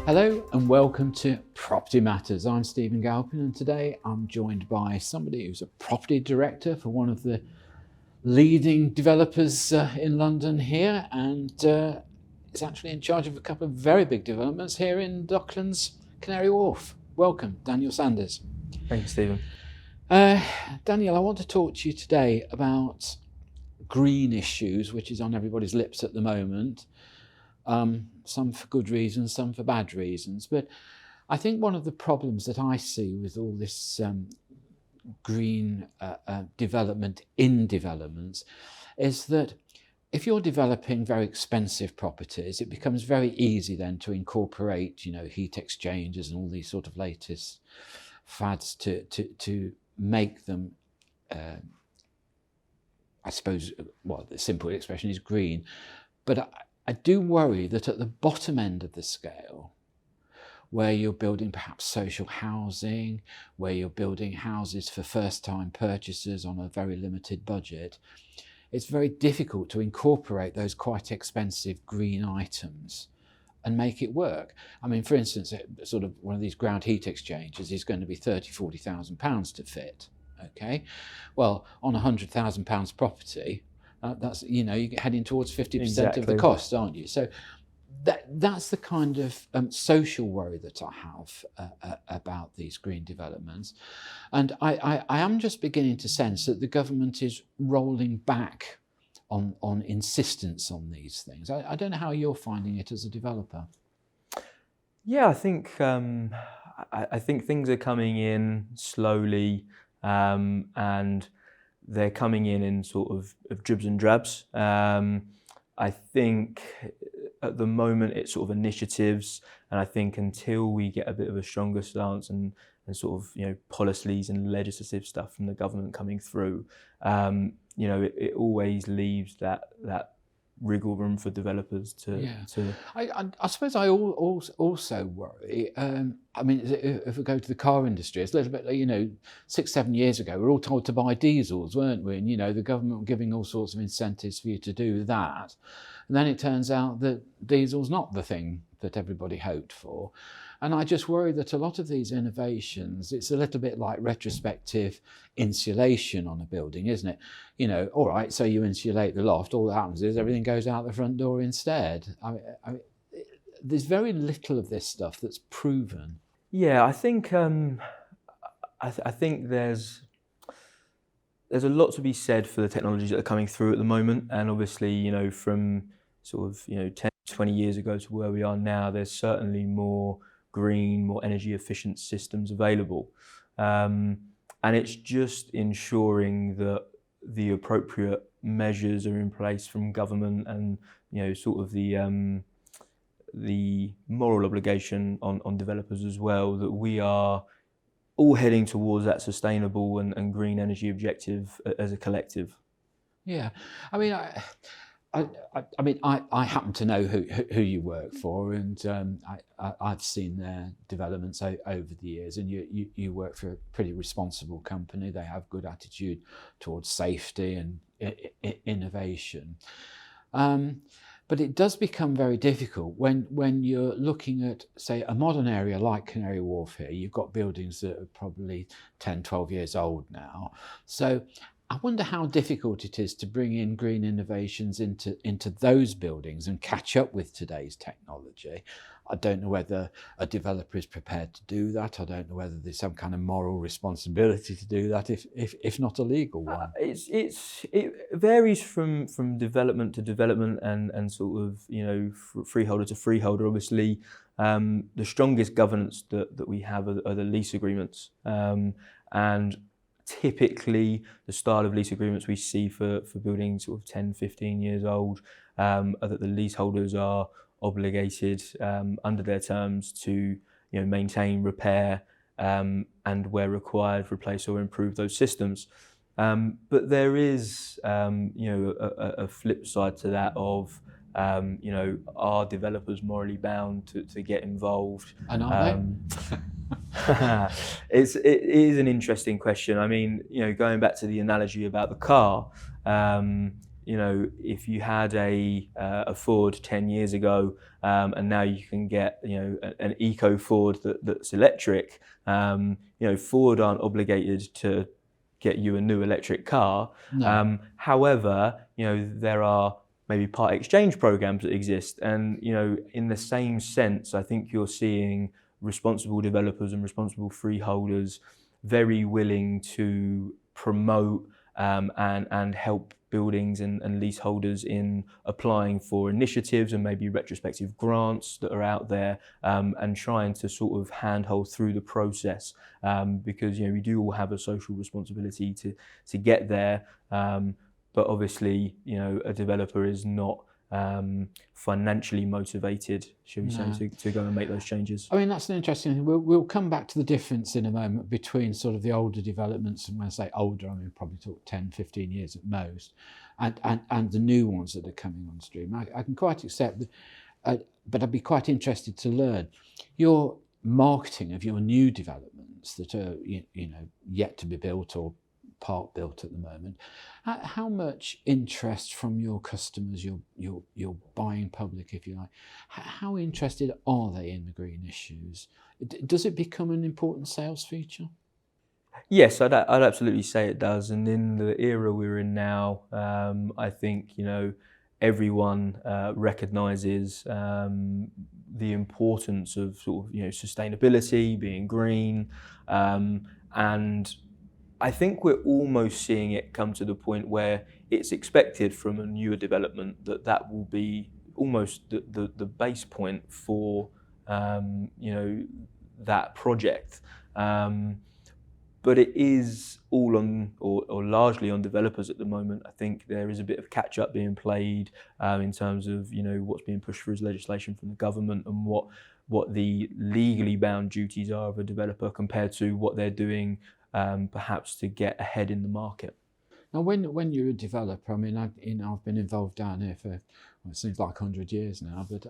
Hello and welcome to Property Matters. I'm Stephen Galpin, and today I'm joined by somebody who's a property director for one of the leading developers in London here, and is actually in charge of a couple of very big developments here in Docklands, Canary Wharf. Welcome, Daniel Sanders. Thank you, Stephen. Daniel, I want to talk to you today about green issues, which is on everybody's lips at the moment. Some for good reasons, some for bad reasons. But I think one of the problems that I see with all this green development in developments is that if you're developing very expensive properties, it becomes very easy then to incorporate, heat exchangers and all these sort of latest fads to make them, I suppose, well, the simple expression is green. But I do worry that at the bottom end of the scale, where you're building perhaps social housing, where you're building houses for first-time purchasers on a very limited budget, it's very difficult to incorporate those quite expensive green items and make it work. I mean, for instance, sort of one of these ground heat exchangers is going to be £30,000–40,000 to fit. Okay, well, on £100,000 property, that's, you're heading towards 50% of the cost, aren't you? So that's the kind of social worry that I have about these green developments. And I am just beginning to sense that the government is rolling back on insistence on these things. I don't know how you're finding it as a developer. Yeah, I think things are coming in slowly, and they're coming in sort of dribs and drabs. I think at the moment it's sort of initiatives, and I think until we get a bit of a stronger stance and sort of policies and legislative stuff from the government coming through, it always leaves that wriggle room for developers to. I suppose I also worry. I mean, if we go to the car industry, it's a little bit, 6-7 years ago, we were all told to buy diesels, weren't we? And the government were giving all sorts of incentives for you to do that. And then it turns out that diesel's not the thing that everybody hoped for. And I just worry that a lot of these innovations, it's a little bit like retrospective insulation on a building, isn't it? All right, so you insulate the loft, all that happens is everything goes out the front door instead. I mean, there's very little of this stuff that's proven. Yeah, I think I think there's a lot to be said for the technologies that are coming through at the moment, and obviously, from sort of 10, 20 years ago to where we are now, there's certainly more green, more energy efficient systems available, and it's just ensuring that the appropriate measures are in place from government, and sort of the moral obligation on developers as well, that we are all heading towards that sustainable and green energy objective as a collective. Yeah, I mean, I happen to know who you work for, and I've seen their developments over the years, and you work for a pretty responsible company. They have good attitude towards safety and innovation. But it does become very difficult when you're looking at, say, a modern area like Canary Wharf here. You've got buildings that are probably 10, 12 years old now. So I wonder how difficult it is to bring in green innovations into those buildings and catch up with today's technology. I don't know whether a developer is prepared to do that. I don't know whether there's some kind of moral responsibility to do that, if not a legal one. It varies from development to development and sort of freeholder to freeholder. Obviously, the strongest governance that we have are the lease agreements, and typically the style of lease agreements we see for buildings sort of 10, 15 years old are that the leaseholders are obligated under their terms to maintain, repair, and where required replace or improve those systems. But there is a flip side to that of are developers morally bound to get involved? And are they? It is an interesting question. I mean, going back to the analogy about the car, if you had a Ford 10 years ago, and now you can get, an eco Ford that's electric, Ford aren't obligated to get you a new electric car. No. However, there are maybe part exchange programs that exist, and in the same sense, I think you're seeing responsible developers and responsible freeholders very willing to promote and help buildings and leaseholders in applying for initiatives and maybe retrospective grants that are out there, and trying to sort of handhold through the process, because we do all have a social responsibility to get there, but obviously a developer is not financially motivated, should we say, to go and make those changes. I mean, that's an interesting thing. We'll come back to the difference in a moment between sort of the older developments, and when I say older, I mean probably talk 10, 15 years at most, and the new ones that are coming on stream. I can quite accept that, but I'd be quite interested to learn your marketing of your new developments that are yet to be built or part built at the moment. How much interest from your customers, your buying public, if you like, how interested are they in the green issues? Does it become an important sales feature? Yes, I'd absolutely say it does. And in the era we're in now, I think everyone recognises the importance of sort of sustainability, being green, and I think we're almost seeing it come to the point where it's expected from a newer development that will be almost the base point for that project. But it is all on or largely on developers at the moment. I think there is a bit of catch up being played in terms of what's being pushed through as legislation from the government and what the legally bound duties are of a developer compared to what they're doing. Perhaps to get ahead in the market. Now, when you're a developer, I mean, I've been involved down here for it seems like 100 years now. But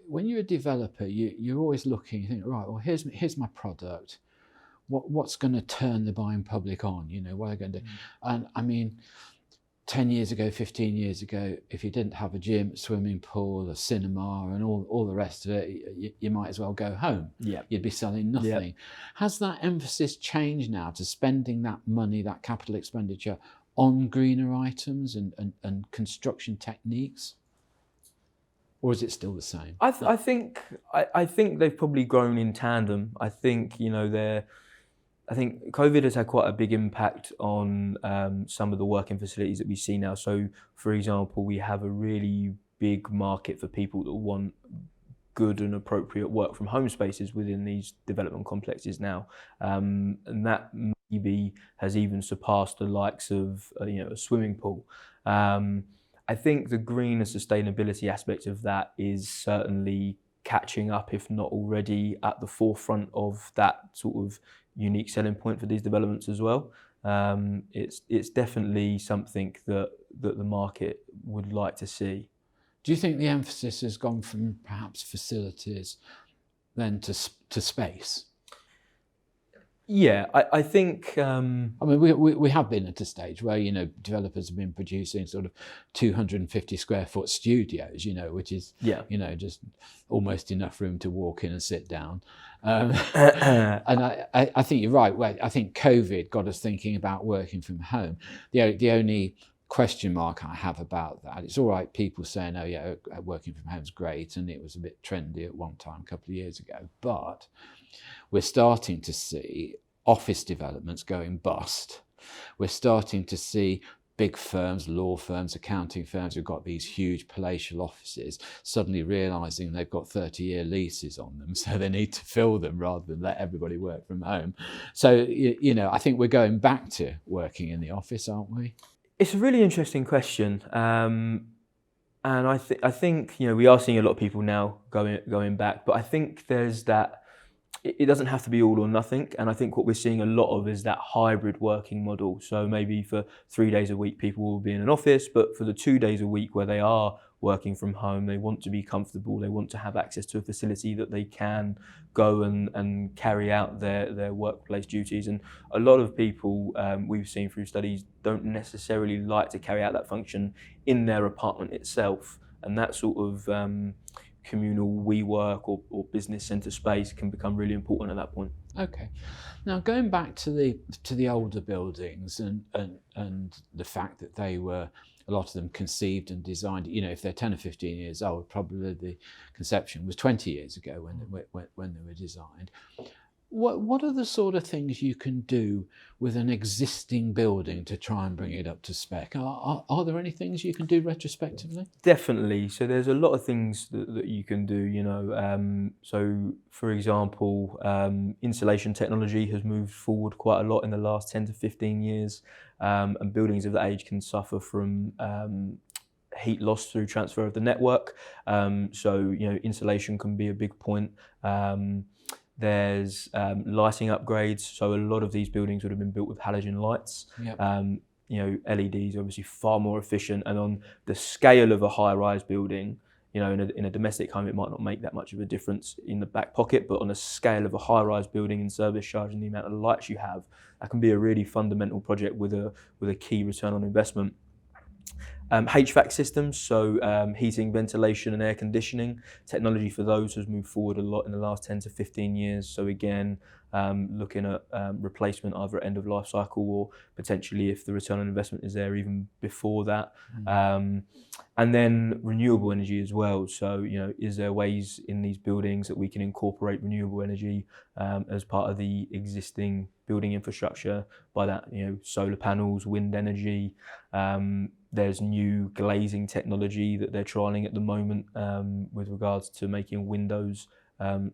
when you're a developer, you're always looking. You think, right, well, here's my product. What's going to turn the buying public on? What are they going to do? And I mean, 10 years ago, 15 years ago, if you didn't have a gym, swimming pool, a cinema, and all the rest of it, you might as well go home. Yeah. You'd be selling nothing. Yep. Has that emphasis changed now to spending that money, that capital expenditure, on greener items and construction techniques? Or is it still the same? I think they've probably grown in tandem. I think I think COVID has had quite a big impact on some of the working facilities that we see now. So, for example, we have a really big market for people that want good and appropriate work from home spaces within these development complexes now. And that maybe has even surpassed the likes of a swimming pool. I think the green and sustainability aspect of that is certainly catching up, if not already at the forefront of that sort of unique selling point for these developments as well. It's definitely something that the market would like to see. Do you think the emphasis has gone from perhaps facilities then to space? Yeah, I think. I mean, we have been at a stage where developers have been producing sort of 250 square foot studios, which is just almost enough room to walk in and sit down. And I think you're right. Well, I think COVID got us thinking about working from home. The only question mark I have about that, it's all right, people saying, oh yeah, working from home is great, and it was a bit trendy at one time a couple of years ago, but we're starting to see office developments going bust. We're starting to see big firms, law firms, accounting firms who've got these huge palatial offices suddenly realising they've got 30-year leases on them, so they need to fill them rather than let everybody work from home. So, I think we're going back to working in the office, aren't we? It's a really interesting question. And I think we are seeing a lot of people now going back, but I think there's that. It doesn't have to be all or nothing, and I think what we're seeing a lot of is that hybrid working model. So maybe for 3 days a week, people will be in an office, but for the 2 days a week where they are working from home. They want to be comfortable. They want to have access to a facility that they can go and carry out their workplace duties. And a lot of people we've seen through studies don't necessarily like to carry out that function in their apartment itself. And that sort of communal WeWork or business centre space can become really important at that point. Okay. Now going back to the older buildings and the fact that they were, a lot of them conceived and designed, you know, if they're 10 or 15 years old, probably the conception was 20 years ago when they were designed. What are the sort of things you can do with an existing building to try and bring it up to spec? Are there any things you can do retrospectively? Definitely. So there's a lot of things that you can do, you know. So for example, insulation technology has moved forward quite a lot in the last 10 to 15 years. And buildings of that age can suffer from heat loss through transfer of the network. So, you know, insulation can be a big point. There's lighting upgrades. So a lot of these buildings would have been built with halogen lights. Yep. You know, LEDs are obviously far more efficient, and on the scale of a high-rise building, you know, in a domestic home, it might not make that much of a difference in the back pocket, but on a scale of a high-rise building and service charge and the amount of lights you have, that can be a really fundamental project with a key return on investment. HVAC systems, so heating, ventilation and air conditioning, technology for those has moved forward a lot in the last 10 to 15 years. So again, looking at replacement either at end of life cycle or potentially if the return on investment is there even before that. And then renewable energy as well. So, you know, is there ways in these buildings that we can incorporate renewable energy as part of the existing building infrastructure? By that, you know, solar panels, wind energy. There's new glazing technology that they're trialling at the moment with regards to making windows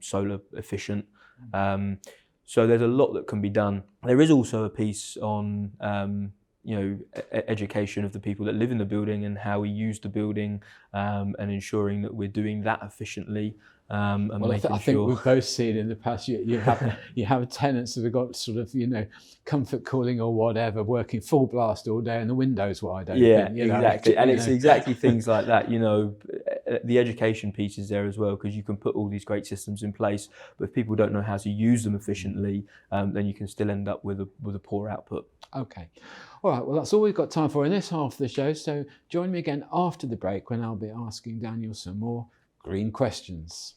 solar efficient. So there's a lot that can be done. There is also a piece on you know, education of the people that live in the building and how we use the building and ensuring that we're doing that efficiently. And well, I think we've both seen in the past, you have tenants that have got sort of, you know, comfort cooling or whatever, working full blast all day and the windows wide open. Yeah, you know, exactly. And it's exactly things like that, you know, the education piece is there as well, because you can put all these great systems in place, but if people don't know how to use them efficiently, then you can still end up with a poor output. Okay. All right, well, that's all we've got time for in this half of the show. So join me again after the break when I'll be asking Daniel some more green questions.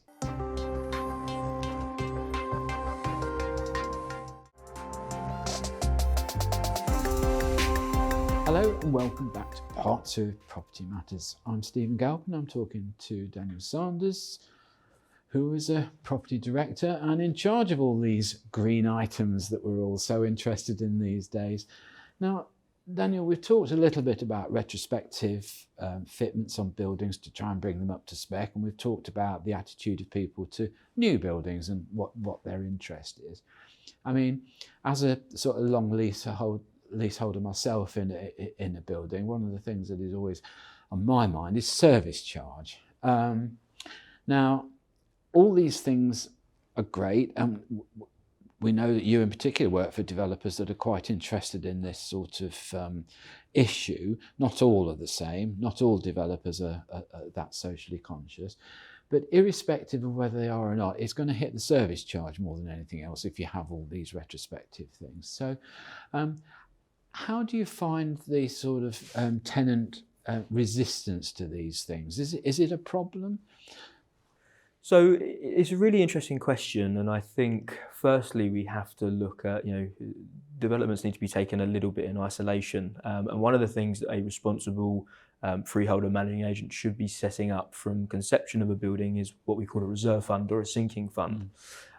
Hello and welcome back to part 2 of Property Matters. I'm Stephen Galpin. I'm talking to Daniel Sanders, who is a property director and in charge of all these green items that we're all so interested in these days. Now, Daniel, we've talked a little bit about retrospective fitments on buildings to try and bring them up to spec, and we've talked about the attitude of people to new buildings and what their interest is. I mean, as a sort of long leaseholder myself in a building, one of the things that is always on my mind is service charge. Now, all these things are great, and we know that you in particular work for developers that are quite interested in this sort of issue. Not all are the same, not all developers are that socially conscious, but irrespective of whether they are or not, it's going to hit the service charge more than anything else if you have all these retrospective things. So how do you find the sort of tenant resistance to these things? Is it a problem? So it's a really interesting question, and I think firstly we have to look at, you know, developments need to be taken a little bit in isolation, and one of the things that a responsible freeholder managing agent should be setting up from conception of a building is what we call a reserve fund or a sinking fund.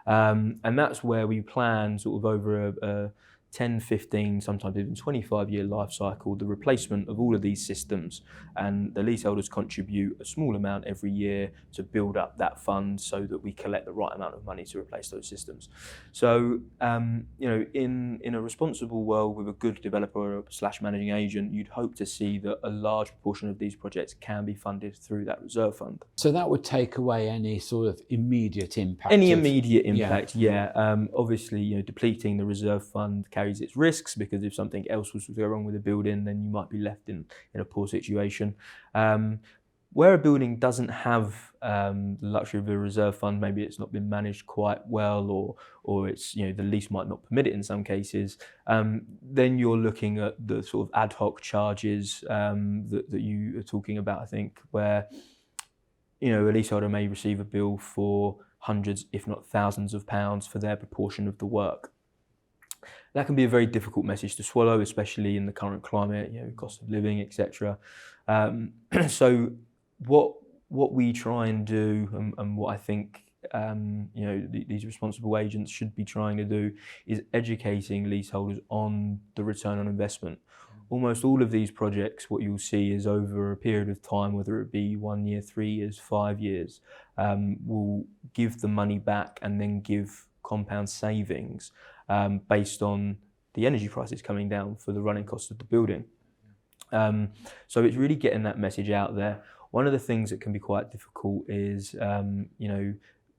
And that's where we plan sort of over a 10, 15, sometimes even 25-year life cycle, the replacement of all of these systems, and the leaseholders contribute a small amount every year to build up that fund so that we collect the right amount of money to replace those systems. So, you know, in a responsible world with a good developer / managing agent, you'd hope to see that a large proportion of these projects can be funded through that reserve fund. So that would take away any sort of immediate impact? Any immediate impact, yeah. Obviously, you know, depleting the reserve fund carries its risks, because if something else was to go wrong with the building, then you might be left in a poor situation. Where a building doesn't have the luxury of a reserve fund, maybe it's not been managed quite well, or it's, you know, the lease might not permit it in some cases, then you're looking at the sort of ad hoc charges that you are talking about, I think, where, you know, a leaseholder may receive a bill for hundreds, if not thousands of pounds for their proportion of the work. That can be a very difficult message to swallow, especially in the current climate, you know, cost of living, etc. So what we try and do, and what I think you know, these responsible agents should be trying to do, is educating leaseholders on the return on investment. Almost all of these projects, what you'll see is over a period of time, whether it be 1 year, 3 years, 5 years, will give the money back and then give compound savings based on the energy prices coming down for the running cost of the building. So it's really getting that message out there. One of the things that can be quite difficult is, you know,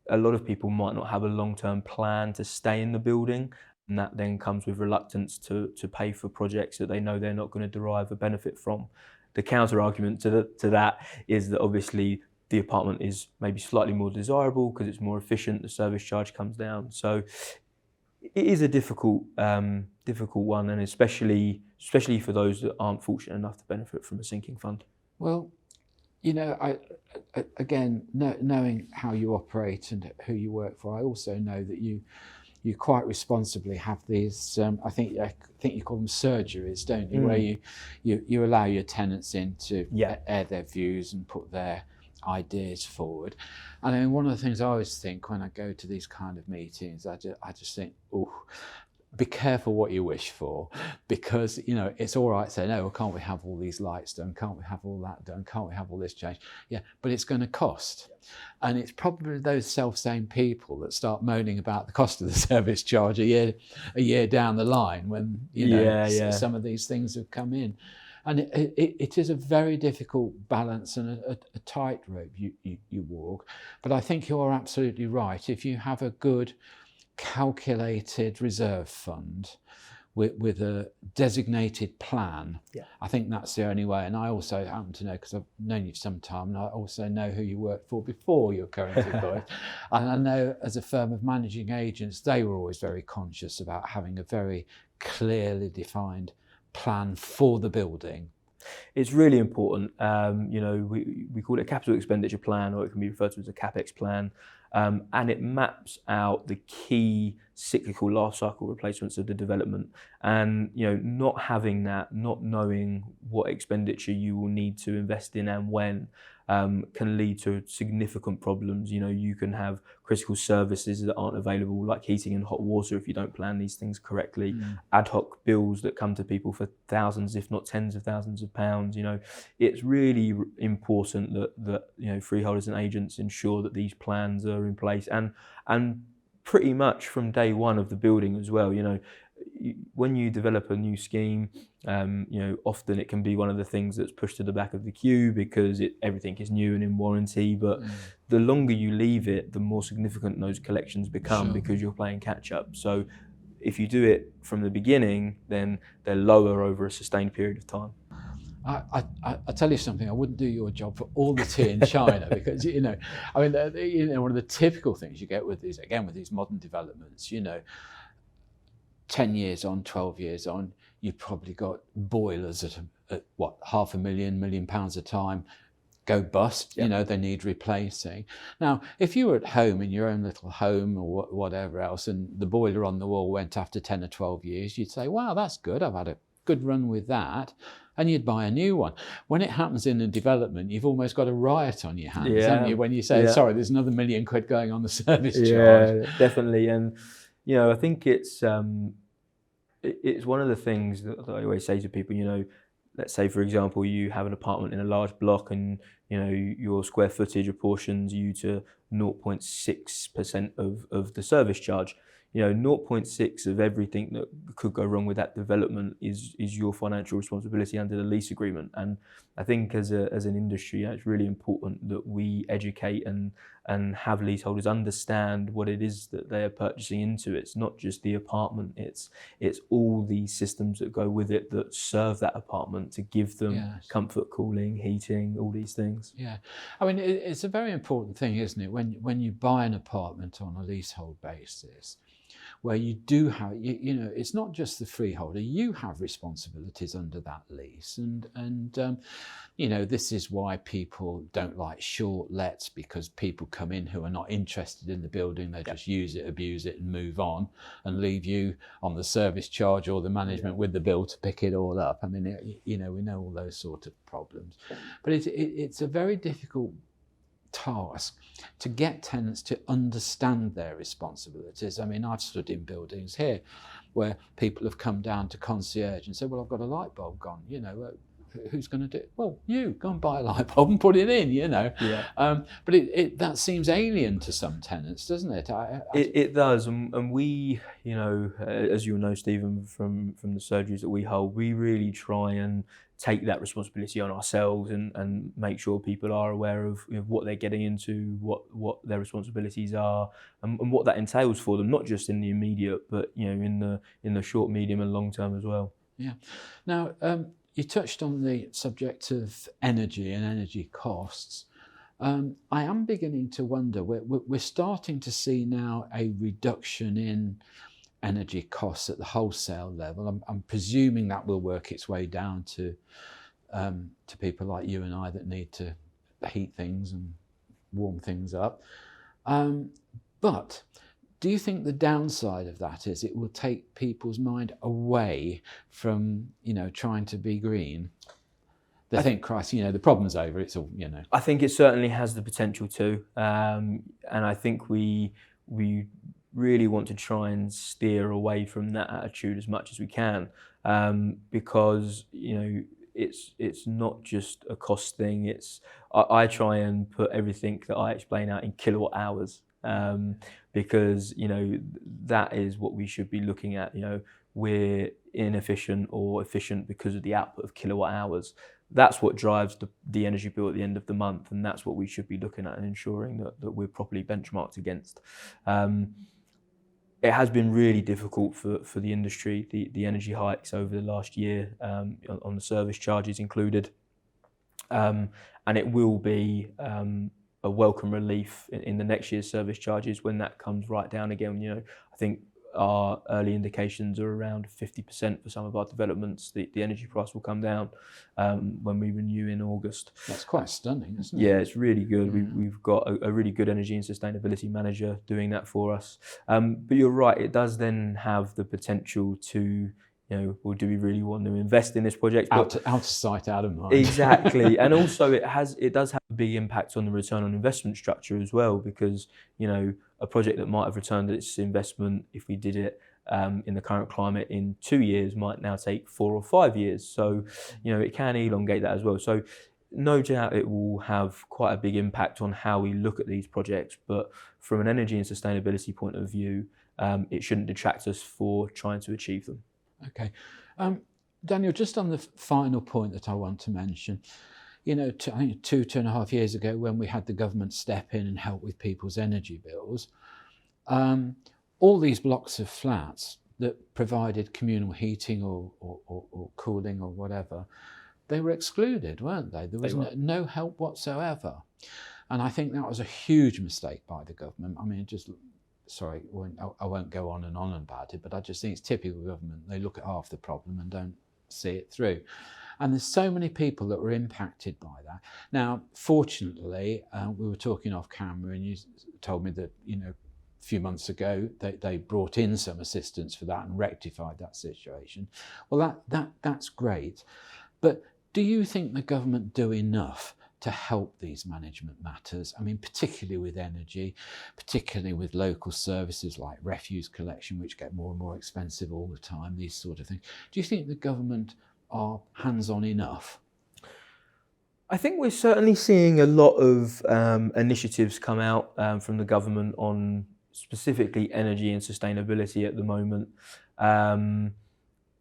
a lot of people might not have a long-term plan to stay in the building, and that then comes with reluctance to pay for projects that they know they're not going to derive a benefit from. The counter-argument to that is that obviously the apartment is maybe slightly more desirable because it's more efficient, the service charge comes down. So it is a difficult one, and especially for those that aren't fortunate enough to benefit from a sinking fund. Well, you know, again, knowing how you operate and who you work for, I also know that you quite responsibly have these, I think you call them surgeries, don't you? Where you allow your tenants in to air their views and put their ideas forward. And I mean, one of the things I always think when I go to these kind of meetings, I just think, oh, be careful what you wish for, because, you know, it's all right saying, oh, well, can't we have all these lights done? Can't we have all that done? Can't we have all this changed? Yeah, but it's going to cost. And it's probably those self-same people that start moaning about the cost of the service charge a year down the line when, you know, some of these things have come in. And it is a very difficult balance and a tightrope you walk. But I think you're absolutely right. If you have a good calculated reserve fund with a designated plan, I think that's the only way. And I also happen to know, because I've known you for some time, and I also know who you worked for before your current employer. And I know as a firm of managing agents, they were always very conscious about having a very clearly defined plan for the building. It's really important. You know, we call it a capital expenditure plan, or it can be referred to as a CapEx plan. And it maps out the key cyclical life cycle replacements of the development. And, you know, not having that, not knowing what expenditure you will need to invest in and when, can lead to significant problems. You know, you can have critical services that aren't available, like heating and hot water, if you don't plan these things correctly. Ad hoc bills that come to people for thousands, if not tens of thousands of pounds. You know, it's really important that you know, freeholders and agents ensure that these plans are in place, and pretty much from day one of the building as well. You know, when you develop a new scheme, you know, often it can be one of the things that's pushed to the back of the queue because everything is new and in warranty. But the longer you leave it, the more significant those collections become, because you're playing catch up. So if you do it from the beginning, then they're lower over a sustained period of time. I tell you something, I wouldn't do your job for all the tea in China, because, you know, I mean, you know, one of the typical things you get with these modern developments, you know, 10 years on, 12 years on, you've probably got boilers at what, £500,000, £1 million a time go bust. You know, they need replacing. Now, if you were at home in your own little home or whatever else, and the boiler on the wall went after 10 or 12 years, you'd say, wow, that's good, I've had a good run with that, and you'd buy a new one. When it happens in a development, you've almost got a riot on your hands, haven't you, when you say, sorry, there's another £1 million going on the service charge. Yeah, definitely. And, you know, I think it's one of the things that I always say to people. You know, let's say, for example, you have an apartment in a large block, and, you know, your square footage apportions you to 0.6% of the service charge. zero point 0.6 of everything that could go wrong with that development is your financial responsibility under the lease agreement. And I think as an industry, it's really important that we educate and have leaseholders understand what it is that they are purchasing into. It's not just the apartment, it's all the systems that go with it that serve that apartment to give them comfort, cooling, heating, all these things. Yeah, I mean, it's a very important thing, isn't it, when you buy an apartment on a leasehold basis, where you do have, you know, it's not just the freeholder, you have responsibilities under that lease. And you know, this is why people don't like short lets, because people come in who are not interested in the building, they just use it, abuse it and move on and leave you on the service charge or the management with the bill to pick it all up. I mean, you know, we know all those sort of problems. But it's a very difficult task to get tenants to understand their responsibilities. I mean, I've stood in buildings here where people have come down to concierge and said, well, I've got a light bulb gone, you know, who's going to do it? Well, you go and buy a light bulb and put it in, you know. But that seems alien to some tenants, doesn't it? It does, and we, you know, as you'll know, Stephen, from the surgeries that we hold, we really try and take that responsibility on ourselves and make sure people are aware of, you know, what they're getting into, what their responsibilities are, and what that entails for them, not just in the immediate, but, you know, in the short, medium, and long term as well. Yeah. Now, you touched on the subject of energy and energy costs. I am beginning to wonder, we're starting to see now a reduction in energy costs at the wholesale level. I'm presuming that will work its way down to people like you and I that need to heat things and warm things up. But do you think the downside of that is it will take people's mind away from, you know, trying to be green? They think, Christ, you know, the problem's over, it's all, you know. I think it certainly has the potential to, and I think we really want to try and steer away from that attitude as much as we can, because, you know, it's not just a cost thing. I try and put everything that I explain out in kilowatt hours, because, you know, that is what we should be looking at. You know, we're inefficient or efficient because of the output of kilowatt hours. That's what drives the energy bill at the end of the month, and that's what we should be looking at and ensuring that we're properly benchmarked against. It has been really difficult for the industry, the energy hikes over the last year, on the service charges included, and it will be a welcome relief in the next year's service charges when that comes right down again. You know, I think our early indications are around 50% for some of our developments. The energy price will come down when we renew in August. That's quite stunning, isn't it? Yeah, it's really good. We've got a really good energy and sustainability manager doing that for us. But you're right, it does then have the potential to, you know, well, do we really want to invest in this project? Out of sight, out of mind. Exactly. And also it does have a big impact on the return on investment structure as well, because, you know, a project that might have returned its investment if we did it in the current climate in 2 years might now take 4 or 5 years. So, you know, it can elongate that as well. So no doubt it will have quite a big impact on how we look at these projects, but from an energy and sustainability point of view, it shouldn't detract us for trying to achieve them. Okay. Daniel, just on the final point that I want to mention, you know, I think 2.5 years ago, when we had the government step in and help with people's energy bills, all these blocks of flats that provided communal heating or cooling or whatever, they were excluded, weren't they? There was no help whatsoever. And I think that was a huge mistake by the government. I mean, sorry, I won't go on and on about it, but I just think it's typical government. They look at half the problem and don't see it through. And there's so many people that were impacted by that. Now, fortunately, we were talking off camera and you told me that, you know, a few months ago, they brought in some assistance for that and rectified that situation. Well, that's great. But do you think the government do enough to help these management matters? I mean, particularly with energy, particularly with local services like refuse collection, which get more and more expensive all the time, these sort of things. Do you think the government are hands-on enough? I think we're certainly seeing a lot of initiatives come out from the government on, specifically energy and sustainability at the moment.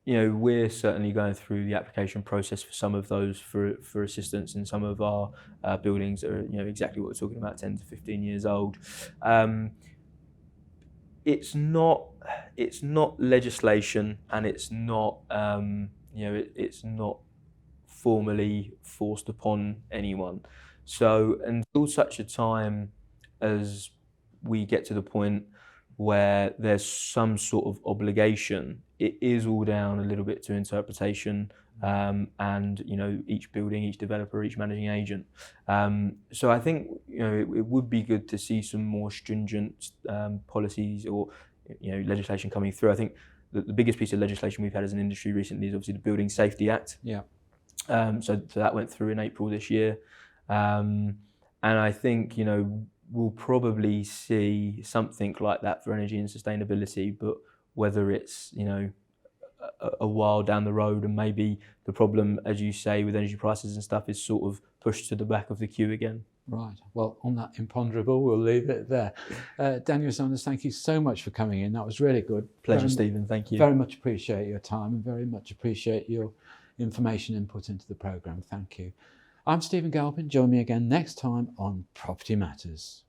We're certainly going through the application process for some of those for assistance in some of our buildings that are exactly what we're talking about, 10 to 15 years old. It's not legislation, and it's not it's not formally forced upon anyone. So until such a time as we get to the point where there's some sort of obligation, it is all down a little bit to interpretation, and each building, each developer, each managing agent. So I think it would be good to see some more stringent policies or legislation coming through. I think the biggest piece of legislation we've had as an industry recently is obviously the Building Safety Act. Yeah. So that went through in April this year, and I think we'll probably see something like that for energy and sustainability, but whether it's a while down the road, and maybe the problem, as you say, with energy prices and stuff is sort of pushed to the back of the queue again. Right. Well, on that imponderable, we'll leave it there. Daniel Saunders, thank you so much for coming in. That was really good. Pleasure, Stephen. Thank you. Very much appreciate your time, and very much appreciate your information input into the programme. Thank you. I'm Stephen Galpin. Join me again next time on Property Matters.